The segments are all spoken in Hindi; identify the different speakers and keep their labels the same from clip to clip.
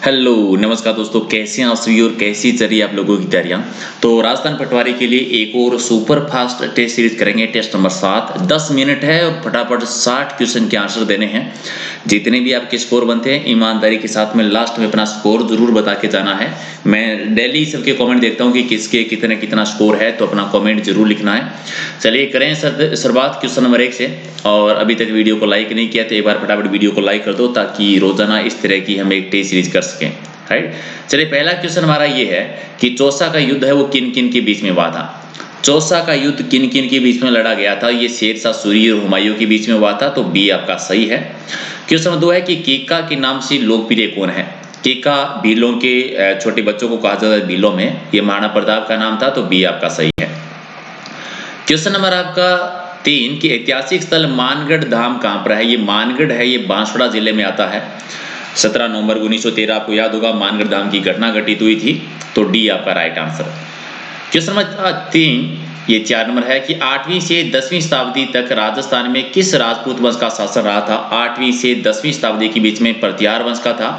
Speaker 1: हेलो नमस्कार दोस्तों, कैसे हैं आप सभी और कैसी चल रही है आप लोगों की तैयारियां। तो राजस्थान पटवारी के लिए एक और सुपर फास्ट टेस्ट सीरीज करेंगे। टेस्ट नंबर 7 10 मिनट है और फटाफट 60 क्वेश्चन के आंसर देने हैं। जितने भी आपके स्कोर बनते हैं ईमानदारी के साथ में लास्ट में अपना स्कोर जरूर बता के जाना है। मैं डेली सबके कमेंट देखता हूं कि किसके कितना स्कोर है, तो अपना कमेंट जरूर लिखना है। चलिए करें शुरुआत क्वेश्चन नंबर 1 से। और अभी तक वीडियो को लाइक नहीं किया तो एक बार फटाफट वीडियो को लाइक कर दो, ताकि रोजाना इस तरह की हम एक टेस्ट सीरीज कर सकें। राइट, चलिए पहला क्वेश्चन हमारा ये है कि चौसा का युद्ध है वो किन किन के बीच में हुआ था। चौसा का युद्ध किन किन के बीच में लड़ा गया था। ये शेरशाह सूरी और हुमायूं के बीच में हुआ था, तो बी आपका सही है। क्वेश्चन नंबर 2 है कि कीका के नाम से लोकप्रिय कौन है। कीका भीलों के छोटे बच्चों को कहा जाता है भीलों में, ये महाराणा प्रताप का नाम था, तो बी आपका सही है। क्वेश्चन नंबर आपका 3 कि ऐतिहासिक स्थल मानगढ़ धाम कहां पर है। ये मानगढ़ है, ये बांसवाड़ा जिले में आता है। 17 नवंबर 1913 आपको याद होगा मानगढ़ धाम की घटना घटित हुई थी, तो डी आपका राइट आंसर। क्वेश्चन नंबर 3 ये 4 नंबर है कि 8वीं से 10वीं शताब्दी तक राजस्थान में किस राजपूत वंश का शासन रहा था। 8वीं से 10वीं शताब्दी के बीच में प्रत्यार वंश का था,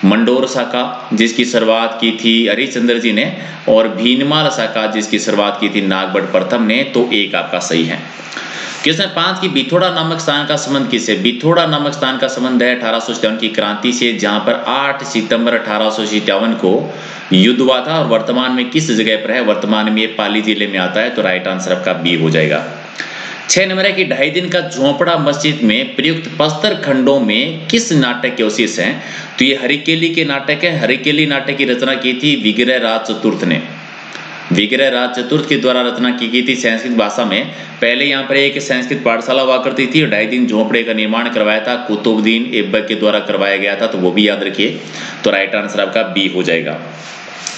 Speaker 1: मंडोर शाखा जिसकी शुरुआत की थी हरिश्चंद्र जी ने, और भीनमाल शाखा जिसकी शुरुआत की थी नागभट्ट प्रथम ने, तो एक आपका सही है। क्वेश्चन 5 की बिथोड़ा नामक स्थान का संबंध किससे। बिथोड़ा नामक स्थान का संबंध है 1857 की क्रांति से, जहां पर 8 सितंबर 1857 को युद्ध हुआ था। और वर्तमान में किस जगह पर है। वर्तमान में ये पाली जिले में आता है, तो राइट आंसर आपका बी हो जाएगा। 6 नंबर है कि 2.5 दिन का झोंपड़ा मस्जिद में प्रयुक्त प्रस्तर खंडों में किस नाटक के अवशेष हैं। तो ये हरिकेली के नाटक है। हरिकेली नाटक की रचना की थी विग्रह राज चतुर्थ ने। विग्रह राज चतुर्थ के द्वारा रचना की गई थी संस्कृत भाषा में। पहले यहाँ पर एक संस्कृत पाठशाला हुआ करती थी और 2.5 दिन झोंपड़े का निर्माण करवाया था कुतुबुद्दीन ऐबक के द्वारा करवाया गया था, तो वो भी याद रखिए। तो राइट आंसर आपका बी हो जाएगा।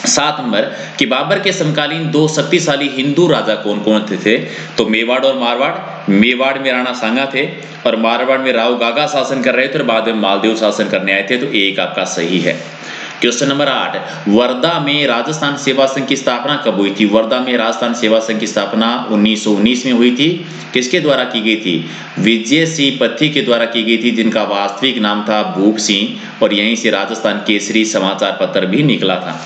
Speaker 1: 7 नंबर कि बाबर के समकालीन 2 शक्तिशाली हिंदू राजा कौन कौन थे। तो मेवाड़ और मारवाड़। मेवाड़ में राणा सांगा थे और मारवाड़ में राव गागा शासन कर रहे थे और बाद में मालदेव शासन करने आए थे, तो एक आपका सही है। क्वेश्चन नंबर 8 वर्धा में राजस्थान सेवा संघ की स्थापना कब हुई थी। वर्धा में राजस्थान सेवा संघ की स्थापना 1919 में हुई थी। किसके द्वारा की गई थी। विजय सिंह पत्थी के द्वारा की गई थी, जिनका वास्तविक नाम था भूप सिंह, और यहीं से राजस्थान केसरी समाचार पत्र भी निकला था।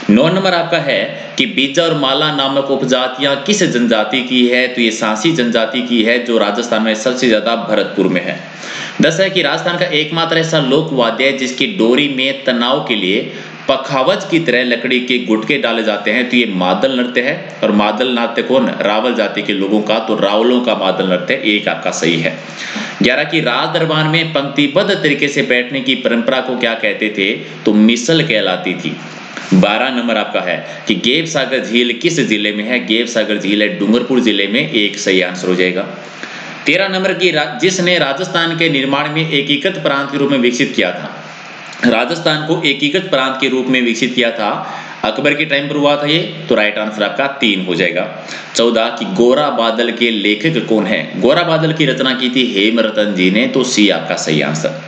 Speaker 1: 9 नंबर आपका है कि बीजा और माला नामक उपजातियां किस जनजाति की है। तो ये सांसी जनजाति की है, जो राजस्थान में सबसे ज्यादा भरतपुर में है। 10 है कि राजस्थान का एकमात्र ऐसा लोक वाद्य है जिसकी डोरी में तनाव के लिए पखावज की तरह लकड़ी के गुटके डाले जाते हैं, तो ये मादल नृत्य है। और मादल नृत्य कौन, रावल जाति के लोगों का, तो रावलों का मादल नृत्य, एक आपका सही है। 11 की राज दरबार में पंक्तिबद्ध तरीके से बैठने की परंपरा को क्या कहते थे। तो मिसल कहलाती थी। 12 नंबर आपका है कि गेव सागर झील किस जिले में है। गेव सागर झील है डूंगरपुर जिले में, एक सही आंसर हो जाएगा। 13 नंबर की जिसने राजस्थान के निर्माण में एकीकृत प्रांत के रूप में विकसित किया था। राजस्थान को एकीकृत प्रांत के रूप में विकसित किया था अकबर के टाइम पर हुआ था ये, तो राइट आंसर आपका 3 हो जाएगा। 14 कि गोरा बादल के लेखक कौन है। गोरा बादल की रचना की थी हेमरतन जी ने, तो सी आपका सही आंसर।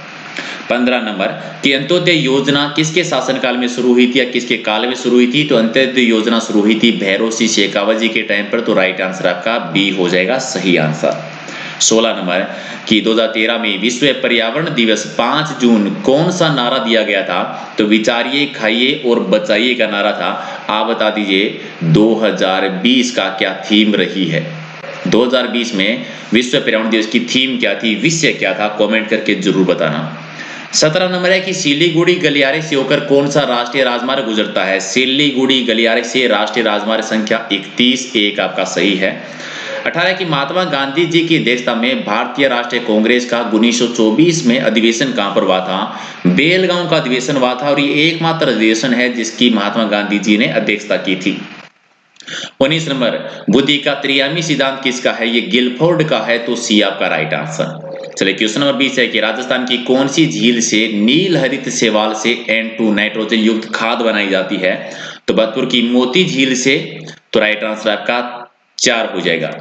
Speaker 1: 15 नंबर कि अंत्योदय योजना किसके शासनकाल में शुरू हुई थी या किसके काल में शुरू हुई थी। तो अंत्योदय योजना शुरू हुई थी भैरव सिंह शेखावत जी के टाइम पर, तो राइट आंसर आपका बी हो जाएगा सही आंसर। 16 नंबर कि 2013 में विश्व पर्यावरण दिवस 5 जून कौन सा नारा दिया गया था। तो विचारिए खाइए और बचाइए का नारा था। आप बता दीजिए 2020 का क्या थीम रही है। 2020 में विश्व पर्यावरण दिवस की थीम क्या थी, विषय क्या था, कमेंट करके जरूर बताना। 17 नंबर है कि सिलीगुड़ी गलियारे से होकर कौन सा राष्ट्रीय राजमार्ग गुजरता है। सिलीगुड़ी गलियारे से राष्ट्रीय राजमार्ग संख्या 31, एक आपका सही है। 18 की महात्मा गांधी जी की अध्यक्षता में भारतीय राष्ट्रीय कांग्रेस का 1924 में अधिवेशन कहां पर हुआ था। बेलगांव का अधिवेशन हुआ था, और ये एकमात्र अधिवेशन है जिसकी महात्मा गांधी जी ने अध्यक्षता की थी। 19 नंबर बुद्धि का त्रियामी सिद्धांत किसका है। ये गिलफोर्ड का है, तो सी आपका राइट आंसर। चलिए क्वेश्चन नंबर 20 है कि राजस्थान की कौन सी झील से नील हरित शैवाल से N2 नाइट्रोजन युक्त खाद बनाई जाती है। तो भरतपुर की मोती झील से, तो राइट आंसर आपका 4 हो जाएगा।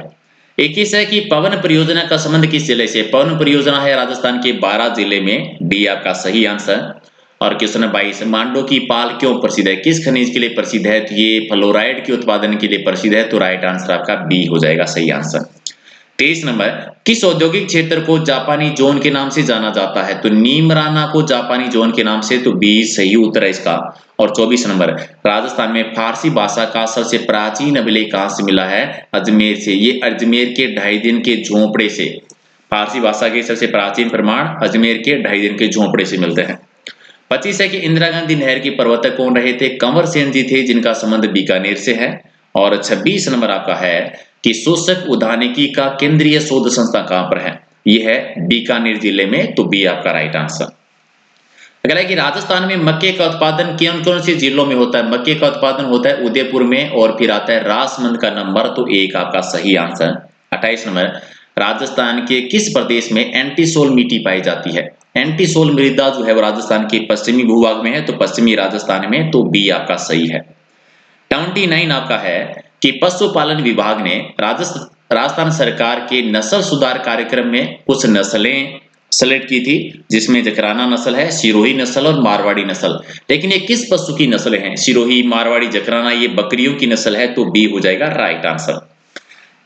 Speaker 1: 21 है कि पवन परियोजना का संबंध किस जिले से। पवन परियोजना है राजस्थान के 12 जिले में, डी आपका सही आंसर। और क्वेश्चन नंबर 22 मांडो की पाल क्यों प्रसिद्ध है, किस खनिज के लिए प्रसिद्ध है। तो ये फ्लोराइड के उत्पादन के लिए प्रसिद्ध है, तो राइट आंसर आपका बी हो जाएगा सही आंसर। 23 नंबर, किस औद्योगिक क्षेत्र को जापानी जोन के नाम से जाना जाता है? तो नीमराना को जापानी जोन के नाम से, तो बी सही उत्तर है इसका। और 24 नंबर, राजस्थान में फारसी भाषा का सबसे प्राचीन अभिलेख कहां से मिला है? अजमेर से। ये अजमेर के 2.5 दिन के झोंपड़े से। फारसी भाषा के सबसे प्राचीन प्रमाण अजमेर के 2.5 दिन के झोंपड़े से मिलते हैं। 25 है कि इंदिरा गांधी नहर के प्रवर्तक कौन रहे थे? कंवर सेन जी थे, जिनका संबंध बीकानेर से है। और 26 नंबर आपका है कि शोषक उद्यानिकी का केंद्रीय शोध संस्था कहां पर है? यह है बीकानेर जिले में, तो बी आपका राइट आंसर। अगला है कि राजस्थान में मक्के का उत्पादन कौन कौन से जिलों में होता है? मक्के का उत्पादन होता है उदयपुर में, और फिर आता है राजसमंद का नंबर, तो एक आपका सही आंसर। 28 नंबर, राजस्थान के किस प्रदेश में एंटीसोल मिट्टी पाई जाती है? एंटीसोल मृदा जो है वो राजस्थान के पश्चिमी भूभाग में है, तो पश्चिमी राजस्थान में, तो बी आपका सही है। 29 आपका है कि पशुपालन विभाग ने राजस्थान सरकार के नस्ल सुधार कार्यक्रम में कुछ नस्लें सेलेक्ट की थी, जिसमें जकराना नस्ल है, सिरोही नस्ल और मारवाड़ी नस्ल। लेकिन ये किस पशु की नस्ल हैं? सिरोही, मारवाड़ी, जकराना, ये बकरियों की नस्ल है, तो बी हो जाएगा राइट आंसर।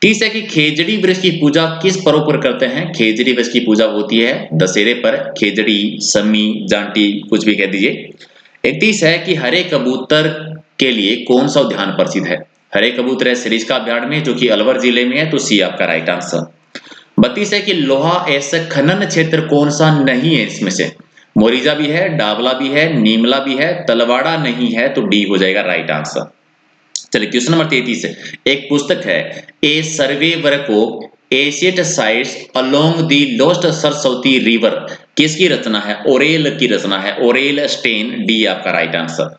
Speaker 1: 30 है कि खेजड़ी वृक्ष की पूजा किस पर्व पर करते हैं? खेजड़ी वृक्ष की पूजा होती है दशहरे पर। खेजड़ी, सम्मी, जांटी, कुछ भी कह दीजिए। 31 है कि हरे कबूतर के लिए कौन सा उद्यान प्रसिद्ध है? हरे कबूतर है सरिस्का अभ्यारण्य में, जो कि अलवर जिले में है, तो सी आपका राइट आंसर। 32 है कि लोहा ऐसा खनन क्षेत्र कौन सा नहीं है इसमें से? मोरिजा भी है, डाबला भी है, नीमला भी है, तलवाड़ा नहीं है, तो डी हो जाएगा राइट आंसर। चलिए क्वेश्चन नंबर 33 है, एक पुस्तक है a survey work of ancient sites along the lost Saraswati river, किसकी रचना है? ओरेल की रचना है, ओरेल स्टेन, डी आपका राइट आंसर।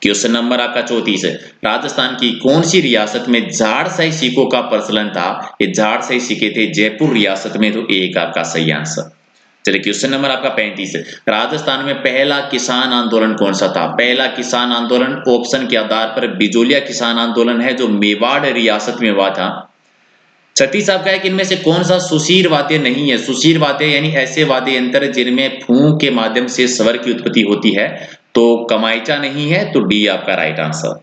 Speaker 1: क्वेश्चन नंबर आपका 34 है, राजस्थान की कौन सी रियासत में झाड़शाही सिक्कों का प्रचलन था? ये झाड़शाही सिक्के थे जयपुर रियासत में, तो एक आपका सही आंसर। चलिए क्वेश्चन नंबर आपका 35 है, राजस्थान में पहला किसान आंदोलन कौन सा था? पहला किसान आंदोलन ऑप्शन के आधार पर बिजोलिया किसान आंदोलन है, जो मेवाड़ रियासत में हुआ था। 36 आपका है कि इनमें से कौन सा सुशीर वाद्य नहीं है? सुशीर वाद्य यानी ऐसे वाद्य यंत्र जिनमें फूंक के माध्यम से स्वर की उत्पत्ति होती है, तो कमाइचा नहीं है, तो डी आपका राइट आंसर।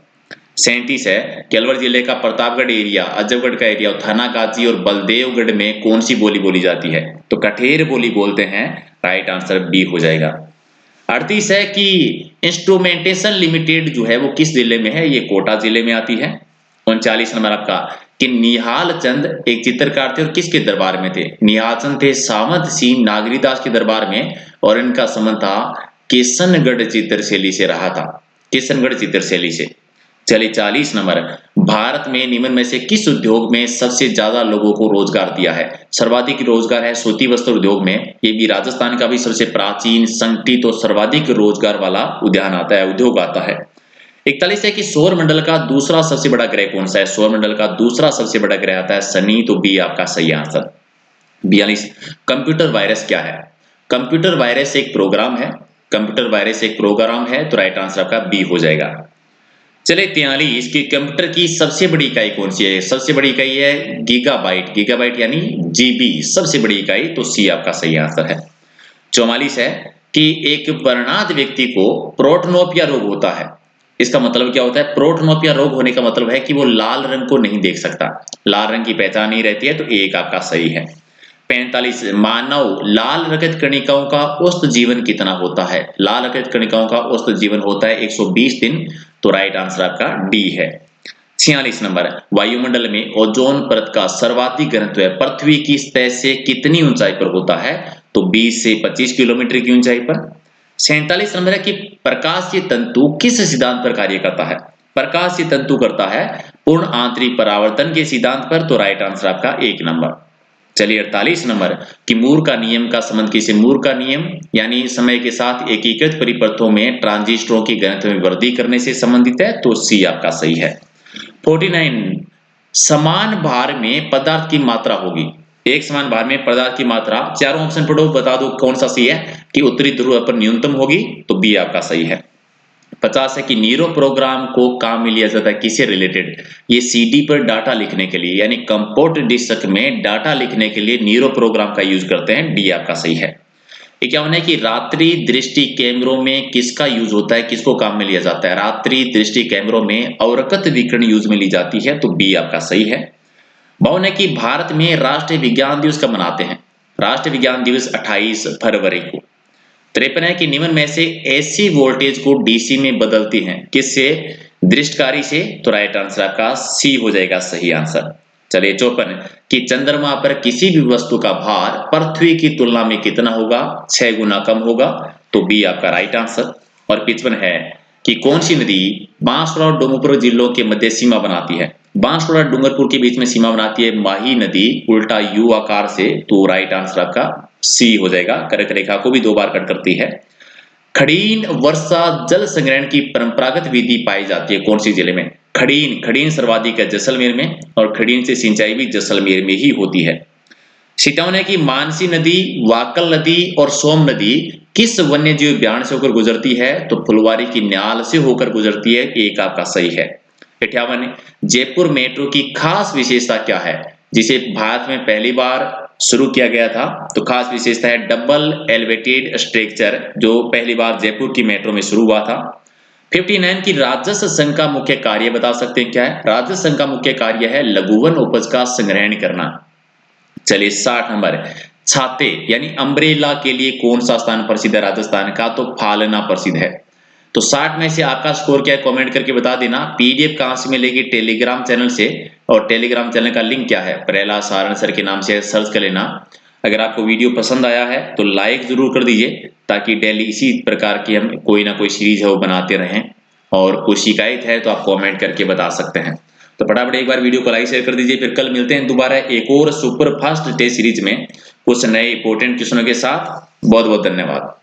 Speaker 1: 37 है कि अलवर जिले का प्रतापगढ़ एरिया, अजबगढ़ का एरिया, थानागाजी और बलदेवगढ़ में कौन सी बोली बोली जाती है? तो कठेर बोली बोलते हैं, राइट आंसर बी हो जाएगा। 38 है कि इंस्ट्रूमेंटेशन लिमिटेड जो है वो किस जिले में है? ये कोटा जिले में आती है। 39 नंबर आपका कि निहाल चंद एक चित्रकार थे और किसके दरबार में थे? निहाल चंद थे सावंत सिंह नागरीदास के दरबार में, और इनका संबंध था किशनगढ़ चित्रशैली से रहा था, किशनगढ़ चित्रशैली से। चलिए 40 नंबर, भारत में निम्न में से किस उद्योग में सबसे ज्यादा लोगों को रोजगार दिया है? सर्वाधिक रोजगार है सूती वस्त्र उद्योग में, ये भी राजस्थान का भी सबसे प्राचीन, संगठित और सर्वाधिक रोजगार वाला उद्यान आता है, उद्योग आता है। 41 है कि सौर मंडल का दूसरा सबसे बड़ा ग्रह कौन सा है? सौर मंडल का दूसरा सबसे बड़ा ग्रह आता है शनि, तो बी आपका सही आंसर। 42, कंप्यूटर वायरस क्या है? कंप्यूटर वायरस एक प्रोग्राम है, कंप्यूटर वायरस एक प्रोग्राम है, तो राइट आंसर आपका बी हो जाएगा। चलिए 43 की कंप्यूटर की सबसे बड़ी इकाई कौन सी है? सबसे बड़ी इकाई है गीगाबाइट, गीगाबाइट यानी जीबी सबसे बड़ी इकाई, तो सी आपका सही आंसर है। 44 है कि एक वर्णांध व्यक्ति को प्रोटोनोपिया रोग होता है, इसका मतलब क्या होता है? प्रोटोनोपिया रोग होने का मतलब है कि वो लाल रंग को नहीं देख सकता, लाल रंग की पहचान नहीं रहती है, तो एक आपका सही है। 45, मानव लाल रक्त कणिकाओं का औसत जीवन कितना होता है? लाल रक्त कणिकाओं का औसत जीवन होता है 120 दिन, तो राइट आंसर आपका डी है। 46 नंबर, वायुमंडल में ओजोन परत का सर्वाधिक घनत्व है पृथ्वी की सतह से कितनी ऊंचाई पर होता है? तो 20 से 25 किलोमीटर की ऊंचाई पर। 47 नंबर है कि प्रकाशीय तंतु किस सिद्धांत पर कार्य करता है? प्रकाशीय तंतु करता है पूर्ण आंतरिक परावर्तन के सिद्धांत पर, तो राइट आंसर आपका 1 नंबर। चलिए 48 नंबर कि मूर का नियम का संबंध किसे? मूर का नियम यानी समय के साथ एकीकृत परिपथों में ट्रांजिस्टरों की घनत्व में वृद्धि करने से संबंधित है, तो सी आपका सही है। 49, समान भार में पदार्थ की मात्रा होगी, एक समान भार में पदार्थ की मात्रा, चारों ऑप्शन पढ़ो, बता दो कौन सा सही है? कि उत्तरी ध्रुव पर न्यूनतम होगी, तो बी आपका सही है। 50 है कि नीरो प्रोग्राम को काम में लिया जाता है किसे रिलेटेड? ये सीडी पर डाटा लिखने के लिए, यानी कंपोर्ट डिस्क में डाटा लिखने के लिए नीरो प्रोग्राम का यूज करते हैं, डी आपका सही है। 51 है कि रात्रि दृष्टि कैमरों में किसका यूज होता है, किसको काम में लिया जाता है? रात्रि दृष्टि कैमरों में अवरकत विकिरण यूज में ली जाती है, तो बी आपका सही है। बावन है कि भारत में राष्ट्रीय विज्ञान दिवस कब मनाते हैं? राष्ट्रीय विज्ञान दिवस 28 फरवरी को। 53 है कि निम्न में से एसी वोल्टेज को डीसी में बदलती हैं किससे? दृष्टकारी से। तो राइट आंसर आपका सी हो जाएगा सही आंसर। चलिए 54 कि चंद्रमा पर किसी भी वस्तु का भार पृथ्वी की तुलना में कितना होगा? 6 गुना कम होगा। तो बी आपका राइट आंसर। और 55 है कि कौन सी नदी बांसवाड़ा और डूंगरपुर जिलों के मध्य सीमा बनाती है? बांसवाड़ा और डूंगरपुर के बीच में सीमा बनाती है माही नदी उल्टा यू आकार से। तो राइट आंसर आपका सी हो जाएगा। कर्क रेखा को भी 2 बार कट करती है। खड़ीन वर्षा जल संग्रहण की परंपरागत विधि पाई जाती है कौन सी जिले में? खड़ीन सर्वाधिक है जैसलमेर में, और खड़ीन से सिंचाई भी जैसलमेर में ही होती है। 57 है कि मानसी नदी, वाकल नदी और सोम नदी किस वन्य जीव उद्यान से होकर गुजरती है? तो फुलवारी की न्याल से होकर गुजरती है। एक आपका सही है। 58 जयपुर मेट्रो की खास विशेषता क्या है जिसे भारत में पहली बार शुरू किया गया था? तो खास विशेषता है डबल एलिवेटेड स्ट्रक्चर, जो पहली बार जयपुर की मेट्रो में शुरू हुआ था। 59 की राजस्व संघ का मुख्य कार्य बता सकते हैं क्या है? राजस्व संघ का मुख्य कार्य है लघुवन उपज का संग्रहण करना। चलिए 60 नंबर छाते यानी अम्ब्रेला के लिए कौन सा स्थान प्रसिद्ध है राजस्थान का? तो फालना प्रसिद्ध है। तो 60 में से आपका स्कोर क्या है कमेंट करके बता देना। पीडीएफ कहां से मिलेगी? टेलीग्राम चैनल से। और टेलीग्राम चैनल का लिंक क्या है? प्रहलाद सारण सर के नाम से सर्च कर लेना। अगर आपको वीडियो पसंद आया है तो लाइक जरूर कर दीजिए ताकि डेली इसी प्रकार की हम कोई ना कोई सीरीज है वो बनाते रहें। और कोई शिकायत है तो आप कमेंट करके बता सकते हैं। तो फटाफट एक बार वीडियो को लाइक शेयर कर दीजिए। फिर कल मिलते हैं दोबारा एक और सुपर फास्ट टेस्ट सीरीज में कुछ नए इंपॉर्टेंट क्वेश्चनों के साथ। बहुत बहुत धन्यवाद।